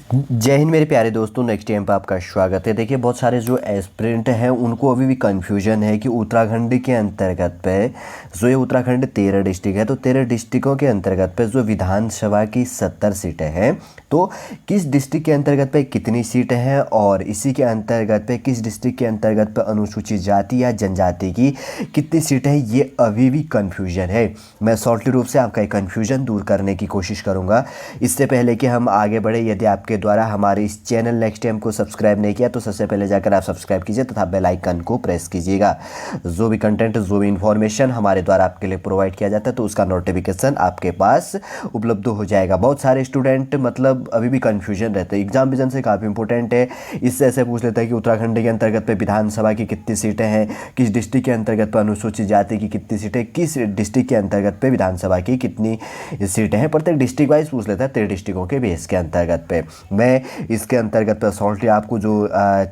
जय हिंद मेरे प्यारे दोस्तों, नेक्स्ट टाइम पर आपका स्वागत है। देखिए, बहुत सारे जो एस्पिरेंट हैं उनको अभी भी कंफ्यूजन है कि उत्तराखंड के अंतर्गत पे जो ये उत्तराखंड 13 डिस्ट्रिक्ट है, तो 13 डिस्ट्रिक्टों के अंतर्गत पे जो विधानसभा की 70 सीटें हैं, तो किस डिस्ट्रिक्ट के अंतर्गत पे कितनी सीटें हैं और इसी के अंतर्गत पे किस डिस्ट्रिक्ट के अंतर्गत पे अनुसूचित जाति या जनजाति की कितनी सीटें हैं, ये अभी भी कन्फ्यूजन है। मैं शॉर्टली रूप से आपका कन्फ्यूजन दूर करने की कोशिश करूँगा। इससे पहले कि हम आगे बढ़े, यदि आपके द्वारा हमारे इस चैनल नेक्स्ट टाइम को सब्सक्राइब नहीं किया तो सबसे पहले जाकर आप सब्सक्राइब कीजिए तथा बेल आइकन को प्रेस कीजिएगा। जो भी कंटेंट, जो भी इंफॉर्मेशन हमारे द्वारा आपके लिए प्रोवाइड किया जाता है तो उसका नोटिफिकेशन आपके पास उपलब्ध हो जाएगा। बहुत सारे स्टूडेंट मतलब अभी भी कन्फ्यूजन रहते हैं, एग्जाम विजन से काफ़ी इंपॉर्टेंट है। इससे ऐसे पूछ लेता है कि उत्तराखंड के अंतर्गत पे विधानसभा की कितनी सीटें हैं, किस डिस्ट्रिक्ट के अंतर्गत पर अनुसूचित जाति की कितनी सीटें, किस डिस्ट्रिक्ट के अंतर्गत पे विधानसभा की कितनी सीटें हैं। प्रत्येक डिस्ट्रिक्ट वाइज पूछ लेता है 13 डिस्ट्रिक्टों के बेस के अंतर्गत पे। मैं इसके अंतर्गत पर शॉर्टली आपको जो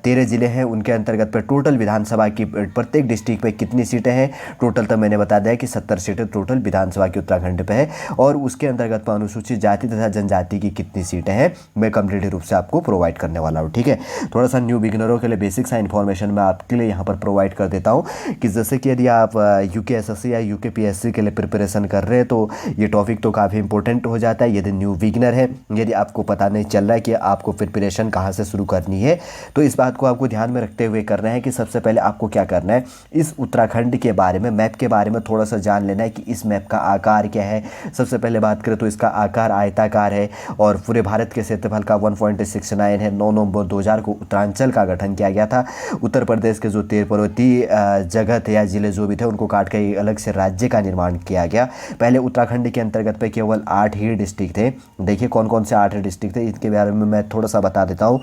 13 ज़िले हैं उनके अंतर्गत पर टोटल विधानसभा की प्रत्येक डिस्ट्रिक्ट पे कितनी सीटें हैं, टोटल तो मैंने बता दिया कि 70 सीटें टोटल विधानसभा की उत्तराखंड पे है, और उसके अंतर्गत पर अनुसूचित जाति तथा जनजाति की कितनी सीटें हैं मैं कंप्लीट रूप से आपको प्रोवाइड करने वाला हूँ। ठीक है, थोड़ा सा न्यू बिगिनरों के लिए बेसिक सा इन्फॉर्मेशन मैं आपके लिए यहाँ पर प्रोवाइड कर देता हूँ कि जैसे कि यदि आप यूकेएसएससी या यूकेपीएससी के लिए प्रिपरेशन कर रहे हैं तो ये टॉपिक तो काफ़ी इंपॉर्टेंट हो जाता है। यदि न्यू बिगिनर है, यदि आपको पता नहीं चल रहा है कि आपको प्रिपरेशन कहाँ से शुरू करनी है, तो इस बात को आपको ध्यान में रखते हुए करना है कि सबसे पहले आपको क्या करना है, इस उत्तराखंड के बारे में, मैप के बारे में थोड़ा सा जान लेना है कि इस मैप का आकार क्या है। सबसे पहले बात करें तो इसका आकार आयताकार है और पूरे भारत के क्षेत्रफल का 1.69 है। 9 नवंबर 2000 को उत्तरांचल का गठन किया गया था। उत्तर प्रदेश के जो 13 पर्वतीय जगह थे या जिले जो भी थे उनको काट कर अलग से राज्य का निर्माण किया गया। पहले उत्तराखंड के अंतर्गत पे केवल 8 ही डिस्ट्रिक्ट थे। देखिए कौन कौन से 8 डिस्ट्रिक्ट थे, इनके बारे में मैं थोड़ा सा बता देता हूँ।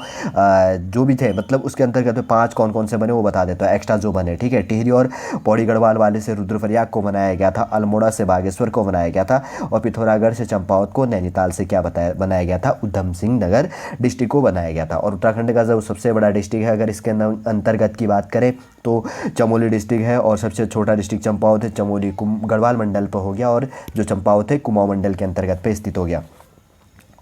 जो भी थे मतलब उसके अंतर्गत में 5 कौन कौन से बने वो बता देता हूँ, एक्स्ट्रा जो बने। ठीक है, टिहरी और पौड़ी गढ़वाल वाले से रुद्रप्रयाग को बनाया गया था, अल्मोड़ा से बागेश्वर को बनाया गया था, और पिथौरागढ़ से चंपावत को, नैनीताल से क्या बनाया गया था, उधम सिंह नगर डिस्ट्रिक्ट को बनाया गया था। और उत्तराखंड का जो सबसे बड़ा डिस्ट्रिक्ट है, अगर इसके अंतर्गत की बात करें तो चमोली डिस्ट्रिक्ट है, और सबसे छोटा डिस्ट्रिक्ट चंपावत है। चमोली गढ़वाल मंडल पर हो गया और जो चंपावत है कुमाऊं मंडल के अंतर्गत पे स्थित हो गया।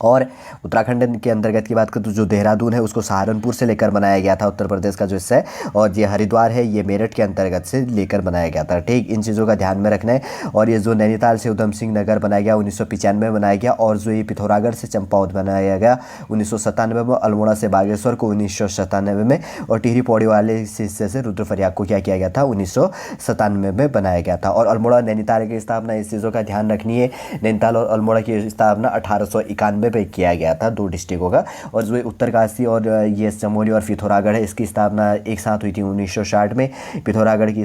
और उत्तराखंड के अंतर्गत की बात करें तो जो देहरादून है उसको सहारनपुर से लेकर बनाया गया था, उत्तर प्रदेश का जो हिस्सा है, और ये हरिद्वार है ये मेरठ के अंतर्गत से लेकर बनाया गया था। ठीक, इन चीज़ों का ध्यान में रखना है। और ये जो नैनीताल से उधम सिंह नगर बनाया गया 1995 में बनाया गया, और जो ये पिथौरागढ़ से चंपावत बनाया गया 1997 में, अल्मोड़ा से बागेश्वर को 1997 में, और टिहरी पौड़ी वाले हिस्से से रुद्रप्रयाग को क्या किया गया था 1997 में बनाया गया था। और अल्मोड़ा नैनीताल की स्थापना, इस चीज़ों का ध्यान रखनी है, नैनीताल और अल्मोड़ा की स्थापना 1891 पे किया गया था, 2 डिस्ट्रिक्टों का। और जो उत्तरकाशी और ये चमोली और पिथौरागढ़ है इसकी स्थापना एक साथ हुई थी 1960 में। पिथौरागढ़ की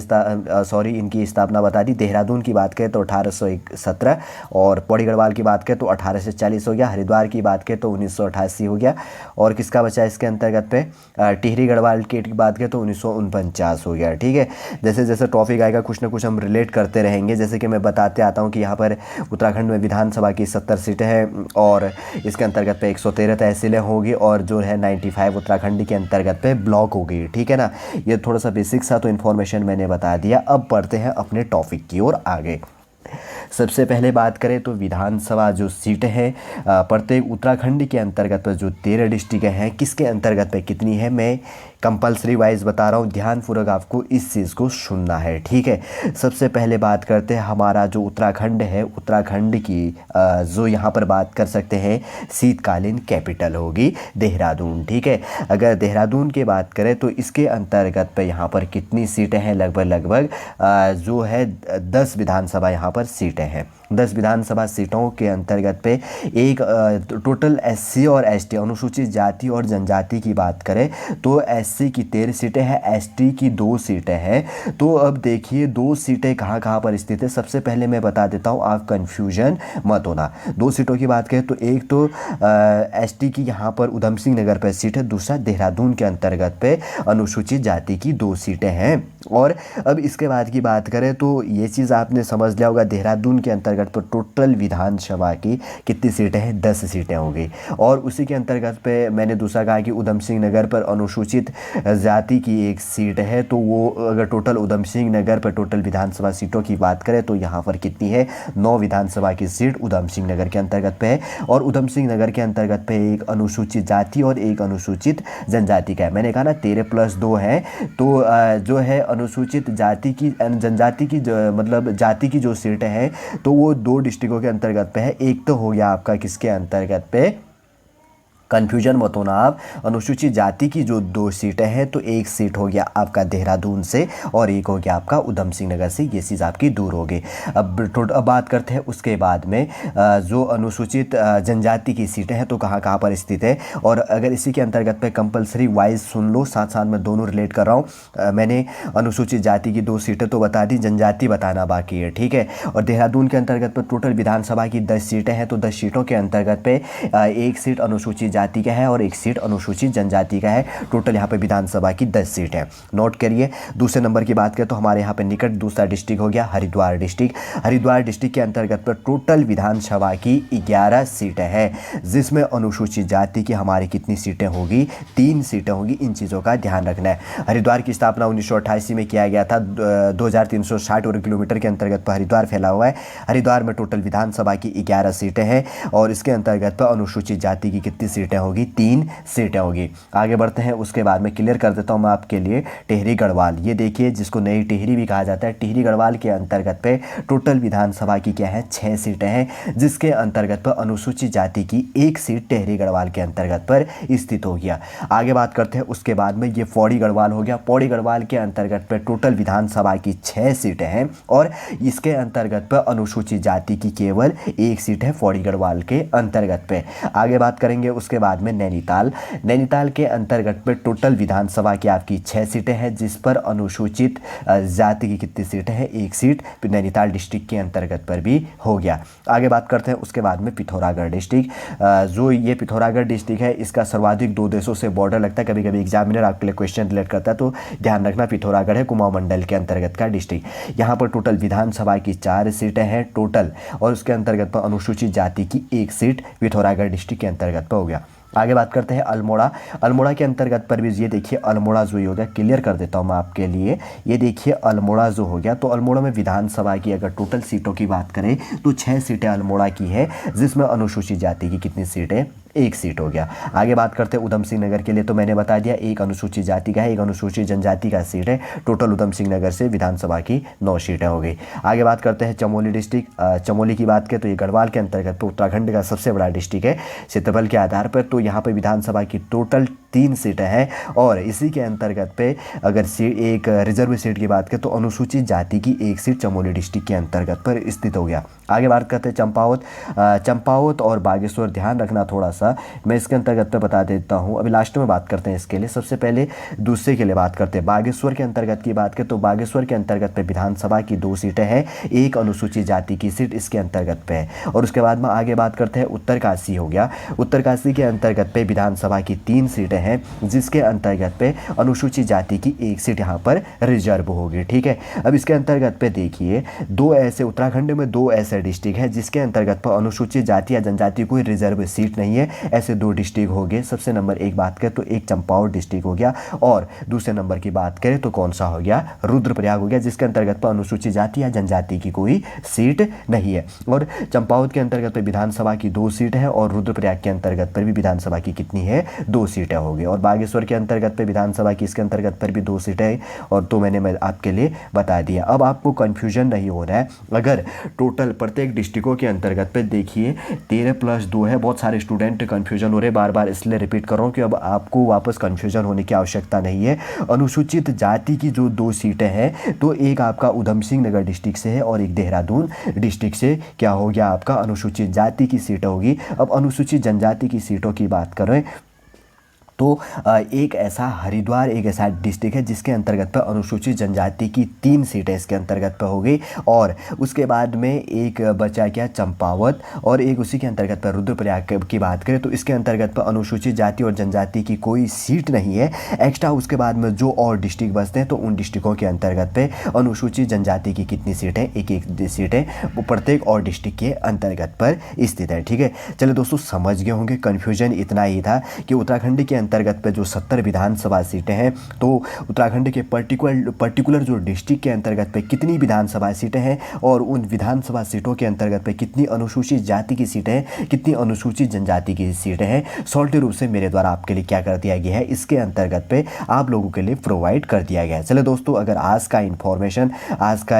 इनकी स्थापना बता दी। देहरादून की बात करें तो 1817, और पौड़ी गढ़वाल की बात करें तो 1840 हो गया। हरिद्वार की बात करें तो 1988 हो गया। और किसका बचा इसके अंतर्गत पे, टिहरी गढ़वाल की बात करें तो 1949 हो गया। ठीक है, जैसे जैसे टॉपिक आएगा कुछ ना कुछ हम रिलेट करते रहेंगे। जैसे कि मैं बताते आता हूँ कि यहाँ पर उत्तराखंड में विधानसभा की 70 सीटें हैं, और इसके अंतर्गत पे 113 तहसीलें होगी, और जो है 95 उत्तराखंड के अंतर्गत पे ब्लॉक होगी। ठीक है ना, ये थोड़ा सा बेसिक सा तो इन्फॉर्मेशन मैंने बता दिया। अब बढ़ते हैं अपने टॉपिक की ओर आगे। सबसे पहले बात करें तो विधानसभा जो सीटें हैं प्रत्येक उत्तराखंड के अंतर्गत पर जो 13 डिस्ट्रिक्ट हैं किसके अंतर्गत पे कितनी है, मैं कंपलसरी वाइज बता रहा हूँ, ध्यानपूर्वक आपको इस चीज़ को सुनना है। ठीक है, सबसे पहले बात करते हैं हमारा जो उत्तराखंड है, उत्तराखंड की जो यहाँ पर बात कर सकते हैं शीतकालीन कैपिटल होगी देहरादून। ठीक है, अगर देहरादून की बात करें तो इसके अंतर्गत पे यहाँ पर कितनी सीटें हैं, लगभग जो है 10 विधानसभा यहाँ पर सीटें हैं। 10 विधानसभा सीटों के अंतर्गत पे एक टोटल एससी और एसटी अनुसूचित जाति और जनजाति की बात करें तो एससी की 13 सीटें हैं, एसटी की 2 सीटें हैं। तो अब देखिए 2 सीटें कहाँ पर स्थित है। सबसे पहले मैं बता देता हूँ, आप कंफ्यूजन मत होना। 2 सीटों की बात करें तो एक तो एसटी की यहाँ पर उधम सिंह नगर पर सीट है, दूसरा देहरादून के अंतर्गत पे अनुसूचित जाति की 2 सीटें हैं। और अब इसके बाद की बात करें तो ये चीज़ आपने समझ लिया होगा, देहरादून के अंतर्गत अंतर्गत पर टोटल विधानसभा की कितनी सीटें हैं, 10 सीटें होंगी। और उसी के अंतर्गत पे मैंने दूसरा कहा कि उधम सिंह नगर पर अनुसूचित जाति की एक सीट है, तो वो अगर टोटल उधम सिंह नगर पर टोटल विधानसभा सीटों की बात करें तो यहाँ पर कितनी है, 9 विधानसभा की सीट उधम सिंह नगर के अंतर्गत पे है। और उधम सिंह नगर के अंतर्गत पे एक अनुसूचित जाति और एक अनुसूचित जनजाति का है। मैंने कहा ना 13+2 है, तो जो है अनुसूचित जाति की जनजाति की मतलब जाति की जो सीटें हैं तो वो 2 डिस्ट्रिक्टों के अंतर्गत पे है। एक तो हो गया आपका किसके अंतर्गत पे, कन्फ्यूजन मत होना आप, अनुसूचित जाति की जो 2 सीटें हैं तो एक सीट हो गया आपका देहरादून से और एक हो गया आपका उधम सिंह नगर से, ये चीज़ आपकी दूर हो गई। अब बात करते हैं उसके बाद में जो अनुसूचित जनजाति की सीटें हैं तो कहाँ कहाँ पर स्थित है। और अगर इसी के अंतर्गत पे कंपलसरी वाइज सुन लो, साथ साथ में दोनों रिलेट कर रहा हूँ। मैंने अनुसूचित जाति की 2 सीटें तो बता दी, जनजाति बताना बाकी है, ठीक है। और देहरादून के अंतर्गत पर टोटल विधानसभा की 10 सीटें हैं, तो 10 सीटों के अंतर्गत पे एक सीट अनुसूचित जाति का है और एक सीट अनुसूचित जनजाति का है। टोटल यहाँ पे विधानसभा की 10 सीट है, नोट करिए। दूसरे नंबर की बात करें तो हमारे यहाँ पे निकट दूसरा डिस्ट्रिक्ट हो गया हरिद्वार डिस्ट्रिक्ट। हरिद्वार डिस्ट्रिक्ट के अंतर्गत पर टोटल विधानसभा की 11 सीटें हैं, जिसमें अनुसूचित जाति की हमारी कितनी सीटें होगी, 3 सीटें होगी। इन चीज़ों का ध्यान रखना है। हरिद्वार की स्थापना 1988 में किया गया था। 2360 वर्ग किलोमीटर के अंतर्गत पर हरिद्वार फैला हुआ है। हरिद्वार में टोटल विधानसभा की 11 सीटें हैं और इसके अंतर्गत पर अनुसूचित जाति की कितनी सीटें होगी, 3 सीटें होगी। आगे बढ़ते हैं, उसके बाद में क्लियर कर देता हूं मैं आपके लिए टिहरी गढ़वाल। ये देखिए, जिसको नई टिहरी भी कहा जाता है, टिहरी गढ़वाल के अंतर्गत पे टोटल विधानसभा की क्या है, 6 सीटें हैं, जिसके अंतर्गत पर अनुसूचित जाति की 1 सीट टिहरी गढ़वाल के अंतर्गत पर स्थित हो गया। आगे बात करते हैं उसके बाद में, ये पौड़ी गढ़वाल हो गया। पौड़ी गढ़वाल के अंतर्गत पर टोटल विधानसभा की 6 सीटें हैं और इसके अंतर्गत पर अनुसूचित जाति की केवल 1 सीट है पौड़ी गढ़वाल के अंतर्गत पे। आगे बात करेंगे उसके बाद में नैनीताल। नैनीताल के अंतर्गत पे टोटल विधानसभा की आपकी 6 सीटें हैं, जिस पर अनुसूचित जाति की कितनी सीटें हैं, 1 सीट नैनीताल डिस्ट्रिक्ट के अंतर्गत पर भी हो गया। आगे बात करते हैं उसके बाद में पिथौरागढ़ डिस्ट्रिक्ट। जो ये पिथौरागढ़ डिस्ट्रिक्ट है, इसका सर्वाधिक 2 देशों से बॉर्डर लगता है। कभी कभी एग्जामिनर आपके लिए क्वेश्चन रिलेट करता है, तो ध्यान रखना पिथौरागढ़ है कुमाऊं मंडल के अंतर्गत का डिस्ट्रिक्ट। यहाँ पर टोटल विधानसभा की 4 सीटें हैं टोटल, और उसके अंतर्गत पर अनुसूचित जाति की 1 सीट पिथौरागढ़ डिस्ट्रिक्ट के अंतर्गत पर हो गया। आगे बात करते हैं अल्मोड़ा। अल्मोड़ा के अंतर्गत पर भी ये देखिए, अल्मोड़ा जो हो गया, क्लियर कर देता हूँ मैं आपके लिए। ये देखिए अल्मोड़ा जो हो गया, तो अल्मोड़ा में विधानसभा की अगर टोटल सीटों की बात करें तो 6 सीटें अल्मोड़ा की है, जिसमें अनुसूचित जाति की कितनी सीटें, 1 सीट हो गया। आगे बात करते हैं उधम सिंह नगर के लिए, तो मैंने बता दिया, एक अनुसूचित जाति का है, एक अनुसूचित जनजाति का सीट है। टोटल उधम सिंह नगर से विधानसभा की 9 सीटें हो गई। आगे बात करते हैं चमोली डिस्ट्रिक्ट। चमोली की बात करें तो ये गढ़वाल के अंतर्गत तो उत्तराखंड का सबसे बड़ा डिस्ट्रिक्ट है क्षेत्रफल के आधार पर। तो यहाँ पर विधानसभा की टोटल 3 सीटें हैं और इसी के अंतर्गत पे अगर एक रिजर्व सीट की बात करें तो अनुसूचित जाति की 1 सीट चमोली डिस्ट्रिक्ट के अंतर्गत पर स्थित हो गया। आगे बात करते हैं चंपावत। चंपावत और बागेश्वर, ध्यान रखना थोड़ा सा, मैं इसके अंतर्गत पे बता देता हूँ, अभी लास्ट में बात करते हैं इसके लिए। सबसे पहले दूसरे के लिए बात करते हैं। बागेश्वर के अंतर्गत की बात करें तो बागेश्वर के अंतर्गत पे विधानसभा की 2 सीटें हैं, एक अनुसूचित जाति की सीट इसके अंतर्गत पे है। और उसके बाद में आगे बात करते हैं उत्तरकाशी हो गया। उत्तरकाशी के अंतर्गत पे विधानसभा की 3 सीटें हैं, जिसके अंतर्गत पे अनुसूचित जाति की 1 सीट यहाँ पर रिजर्व होगी, ठीक है। अब इसके अंतर्गत पे देखिए, 2 ऐसे उत्तराखंड में 2 ऐसे डिस्ट्रिक्ट है जिसके अंतर्गत पर अनुसूचित जाति या जनजाति कोई रिजर्व सीट नहीं है। ऐसे 2 डिस्ट्रिक्ट हो गए। सबसे नंबर 1 बात करें तो एक चंपावत डिस्ट्रिक्ट हो गया, और दूसरे नंबर की बात करें तो कौन सा हो गया, रुद्रप्रयाग हो गया, जिसके अंतर्गत पर अनुसूचित जाति या जनजाति की कोई सीट नहीं है। और चंपावत के अंतर्गत पर विधानसभा की 2 सीट है और रुद्रप्रयाग के अंतर्गत पर भी विधानसभा की कितनी है, 2 सीटें हो गई। और बागेश्वर के अंतर्गत पर विधानसभा की इसके अंतर्गत पर भी 2 सीटें हैं, और तो मैंने आपके लिए बता दिया। अब आपको कन्फ्यूजन नहीं हो रहा है। अगर टोटल प्रत्येक डिस्ट्रिक्टों के अंतर्गत पे देखिए 13+2 है, बहुत सारे स्टूडेंट कन्फ्यूजन हो रहे, बार बार इसलिए रिपीट कर रहा हूँ कि अब आपको वापस कन्फ्यूजन होने की आवश्यकता नहीं है। अनुसूचित जाति की जो 2 सीटें हैं, तो एक आपका उधम सिंह नगर डिस्ट्रिक्ट से है और एक देहरादून डिस्ट्रिक्ट से क्या हो गया, आपका अनुसूचित जाति की सीट होगी। अब अनुसूचित जनजाति की सीटों की बात करें तो एक ऐसा हरिद्वार एक ऐसा डिस्ट्रिक्ट है जिसके अंतर्गत पर अनुसूचित जनजाति की 3 सीटें इसके अंतर्गत पर हो गई। और उसके बाद में एक बचा क्या, चंपावत, और एक उसी के अंतर्गत पर रुद्रप्रयाग की बात करें तो इसके अंतर्गत पर अनुसूचित जाति और जनजाति की कोई सीट नहीं है एक्स्ट्रा। उसके बाद में जो और डिस्ट्रिक्ट बसते हैं तो उन डिस्ट्रिक्टों के अंतर्गत पे अनुसूचित जनजाति की कितनी सीटें, एक एक सीटें वो प्रत्येक और डिस्ट्रिक्ट के अंतर्गत पर स्थित है। ठीक है, चलो दोस्तों समझ गए होंगे। कन्फ्यूजन इतना ही था कि उत्तराखंड के अंतर्गत पे जो 70 विधानसभा सीटें हैं तो उत्तराखंड के पर्टिकुलर जो डिस्ट्रिक्ट के अंतर्गत पे कितनी विधानसभा सीटें हैं और उन विधानसभा सीटों के अंतर्गत पे कितनी अनुसूचित जाति की सीटें हैं, कितनी अनुसूचित जनजाति की सीटें हैं, शॉर्ट रूप से मेरे द्वारा आपके लिए क्या कर दिया गया है, इसके अंतर्गत पे आप लोगों के लिए प्रोवाइड कर दिया गया है। चलो दोस्तों, अगर आज का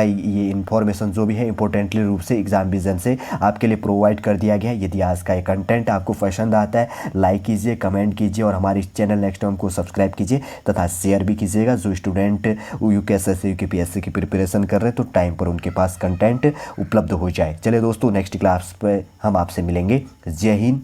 ये इन्फॉर्मेशन जो भी है इंपॉर्टेंटली रूप से एग्जाम विजन से आपके लिए प्रोवाइड कर दिया गया है। यदि आज का ये कंटेंट आपको पसंद आता है, लाइक कीजिए, कमेंट कीजिए और हमारे चैनल नेक्स्ट टाइम को सब्सक्राइब कीजिए तथा शेयर भी कीजिएगा। जो स्टूडेंट यूकेएसएससी यूकेपीएससी की प्रिपरेशन कर रहे हैं तो टाइम पर उनके पास कंटेंट उपलब्ध हो जाए। चलिए दोस्तों, नेक्स्ट क्लास पर हम आपसे मिलेंगे। जय हिंद,